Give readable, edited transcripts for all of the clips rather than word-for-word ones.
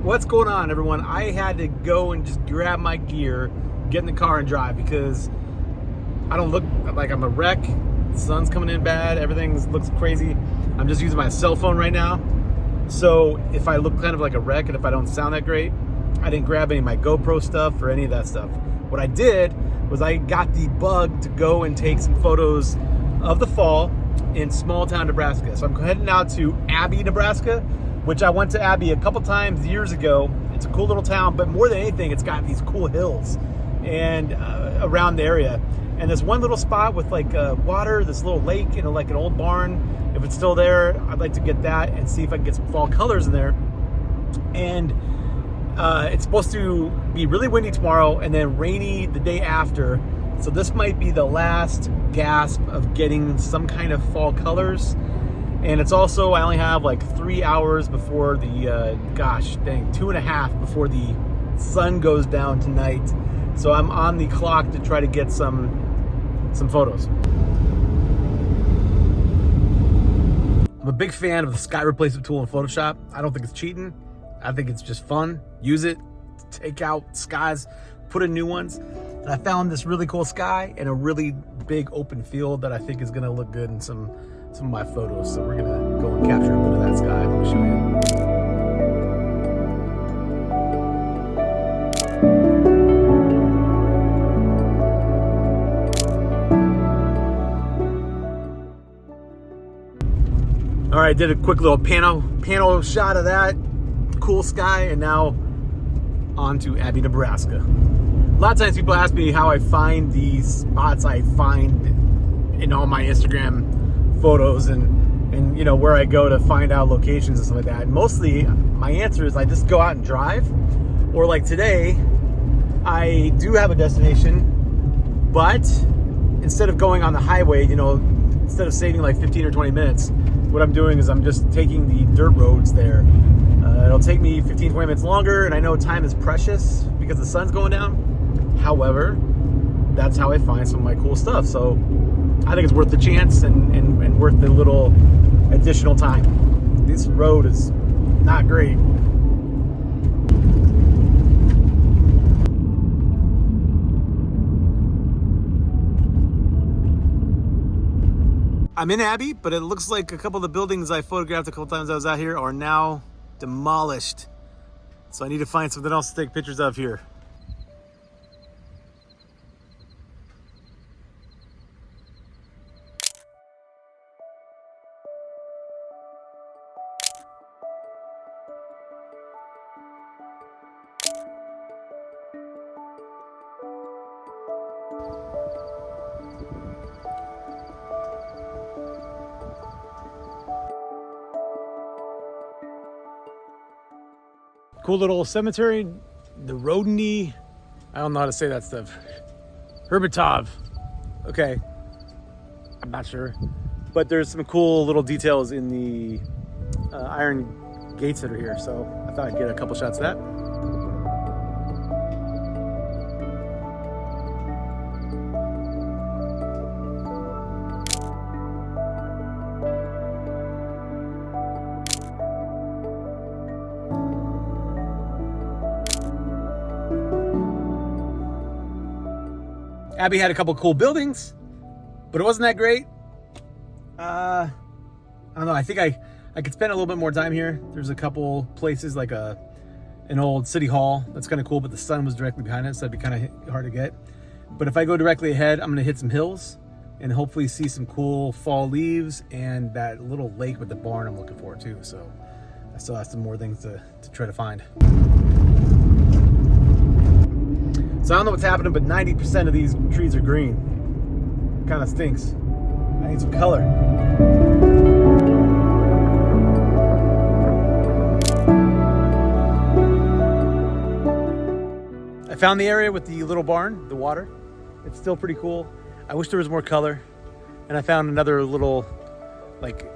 What's going on, everyone? I had to go and just grab my gear, get in the car and drive because I don't look like I'm a wreck. The sun's coming in bad, everything looks crazy. I'm just using my cell phone right now. So if I look kind of like a wreck and if I don't sound that great, I didn't grab any of my GoPro stuff or any of that stuff. What I did was I got the bug to go and take some photos of the fall in small town Nebraska. So I'm heading out to Abbey, Nebraska, which I went to Abbey a couple times years ago. It's a cool little town, but more than anything, it's got these cool hills and around the area. And this one little spot with like water, this little lake, and like an old barn. If it's still there, I'd like to get that and see if I can get some fall colors in there. And it's supposed to be really windy tomorrow and then rainy the day after. So this might be the last gasp of getting some kind of fall colors. And it's also, I only have like 3 hours before the, 2.5 before the sun goes down tonight. So I'm on the clock to try to get some photos. I'm a big fan of the sky replacement tool in Photoshop. I don't think it's cheating. I think it's just fun. Use it, take out skies, put in new ones. And I found this really cool sky in a really big open field that I think is gonna look good in some of my photos. So we're gonna go and capture a bit of that sky. Let me show you. All right, did a quick little panel shot of that cool sky, and now on to Abbey, Nebraska. A lot of times people ask me how I find these spots I find in all my Instagram photos and you know where I go to find out locations and stuff like that. And mostly my answer is I just go out and drive, or like today I do have a destination, but instead of going on the highway, you know, instead of saving like 15 or 20 minutes, what I'm doing is I'm just taking the dirt roads there. It'll take me 15, 20 minutes longer, and I know time is precious because the sun's going down. However, that's how I find some of my cool stuff. So I think it's worth the chance and worth the little additional time. This road is not great. I'm in Abbey, but it looks like a couple of the buildings I photographed a couple times I was out here are now demolished. So I need to find something else to take pictures of here. Cool little cemetery, the Rodney, I don't know how to say that stuff. Hermitov, okay, I'm not sure. But there's some cool little details in the iron gates that are here, so I thought I'd get a couple shots of that. Abbey had a couple cool buildings, but it wasn't that great. I don't know. I think I could spend a little bit more time here. There's a couple places like an old city hall that's kind of cool, but the sun was directly behind it, so that'd be kind of hard to get. But if I go directly ahead, I'm gonna hit some hills and hopefully see some cool fall leaves and that little lake with the barn I'm looking for too. So I still have some more things to try to find. So I don't know what's happening, but 90% of these trees are green. Kind of stinks. I need some color. I found the area with the little barn, the water. It's still pretty cool. I wish there was more color. And I found another little, like,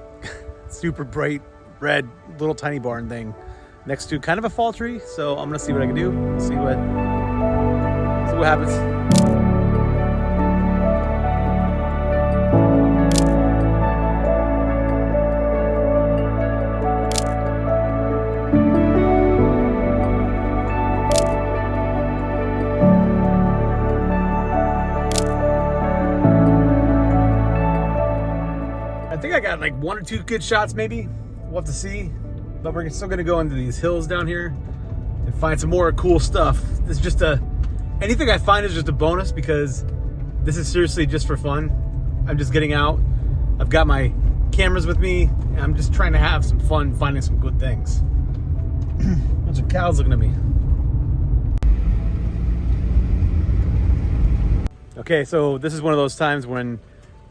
super bright red little tiny barn thing next to kind of a fall tree. So I'm gonna see what I can do. See what happens. got like 1 or 2 good shots maybe. We'll have to see. But we're still gonna go into these hills down here and find some more cool stuff. This is just anything I find is just a bonus because this is seriously just for fun. I'm just getting out. I've got my cameras with me and I'm just trying to have some fun finding some good things. Bunch of cows looking at me. Okay, so this is one of those times when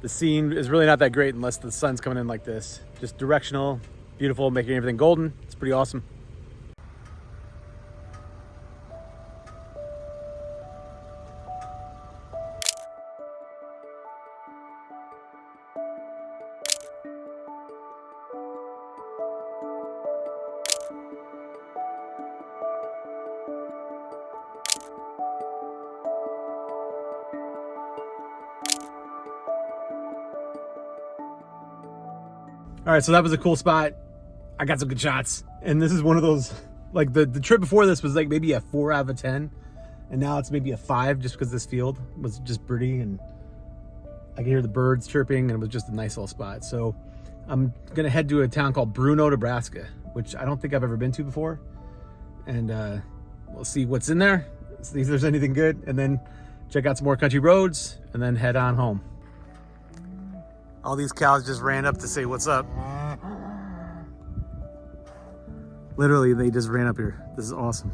the scene is really not that great unless the sun's coming in like this. Just directional, beautiful, making everything golden. It's pretty awesome. All right, so that was a cool spot. I got some good shots. And this is one of those, like the trip before this was like maybe a 4 out of a 10. And now it's maybe a 5 just because this field was just pretty and I could hear the birds chirping and it was just a nice little spot. So I'm gonna head to a town called Bruno, Nebraska, which I don't think I've ever been to before. And we'll see what's in there, see if there's anything good, and then check out some more country roads and then head on home. All these cows just ran up to say what's up. Literally, they just ran up here. This is awesome.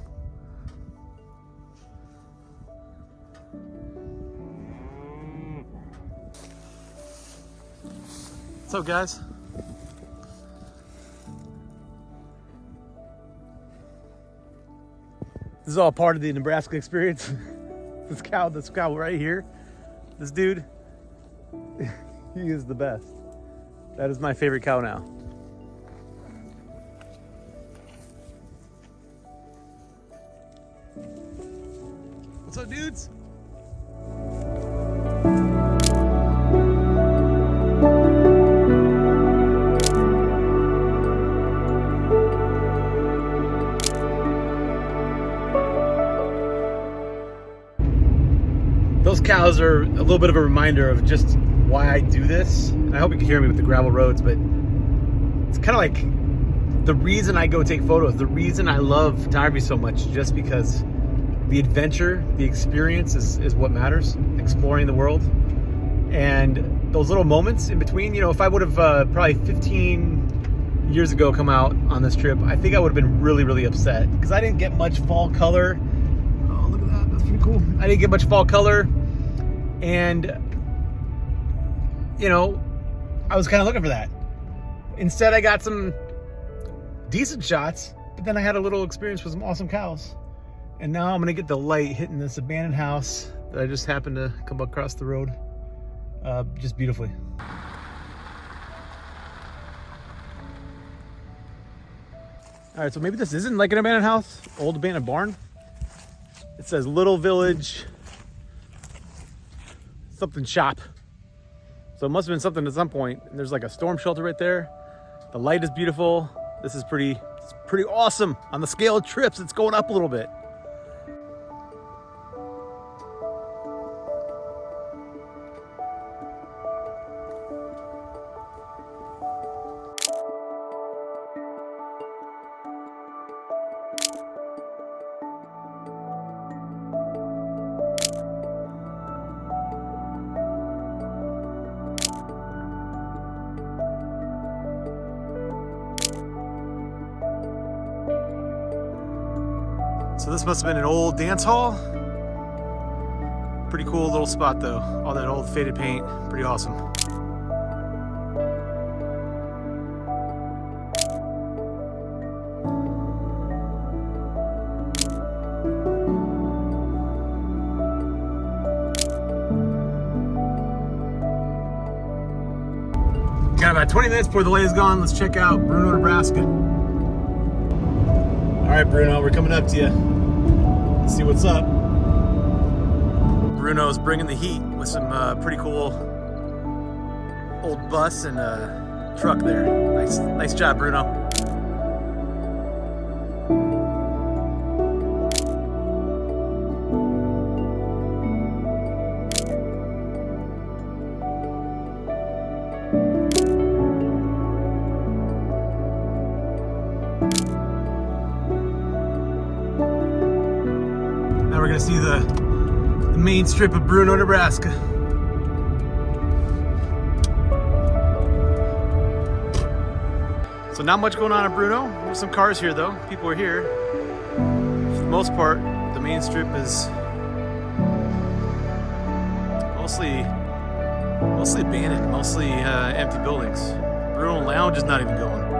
What's up, guys? This is all part of the Nebraska experience. This cow right here, this dude, he is the best. That is my favorite cow now. What's up, dudes? Those cows are a little bit of a reminder of just why I do this. And I hope you can hear me with the gravel roads, but it's kind of like the reason I go take photos, the reason I love photography so much, just because the adventure, the experience is what matters, exploring the world. And those little moments in between, you know, if I would have probably 15 years ago come out on this trip, I think I would have been really, really upset because I didn't get much fall color. Oh, look at that, that's pretty cool. I didn't get much fall color. And, you know, I was kind of looking for that. Instead, I got some decent shots, but then I had a little experience with some awesome cows. And now I'm gonna get the light hitting this abandoned house that I just happened to come across the road just beautifully. All right, so maybe this isn't like an abandoned house, old abandoned barn. It says Little Village something shop. So it must have been something at some point. And there's like a storm shelter right there. The light is beautiful. This is pretty awesome. On the scale of trips, it's going up a little bit. So this must have been an old dance hall. Pretty cool little spot though. All that old faded paint, pretty awesome. Got about 20 minutes before the light is gone. Let's check out Bruno, Nebraska. All right, Bruno, we're coming up to you. Let's see what's up. Bruno's bringing the heat with some pretty cool old bus and truck there. Nice job, Bruno. we're gonna see the main strip of Bruno, Nebraska. So not much going on in Bruno. There's some cars here though. People are here. For the most part, the main strip is mostly abandoned, mostly empty buildings. Bruno Lounge is not even going.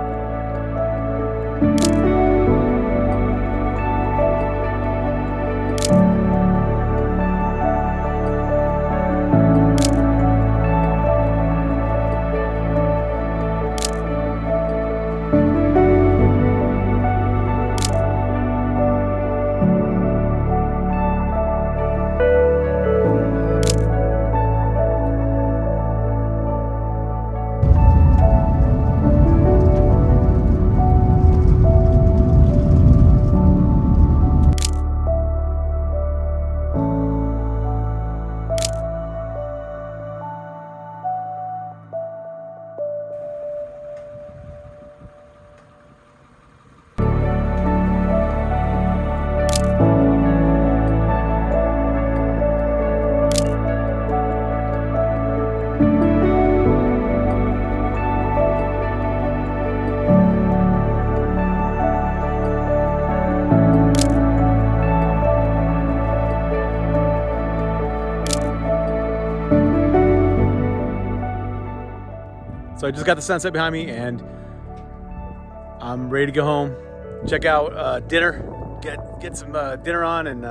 So I just got the sunset behind me and I'm ready to go home. Check out dinner, get some dinner on and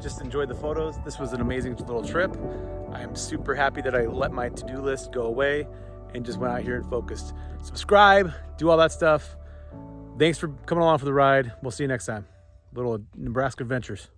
just enjoy the photos. This was an amazing little trip. I am super happy that I let my to-do list go away and just went out here and focused. Subscribe, do all that stuff. Thanks for coming along for the ride. We'll see you next time. Little Nebraska adventures.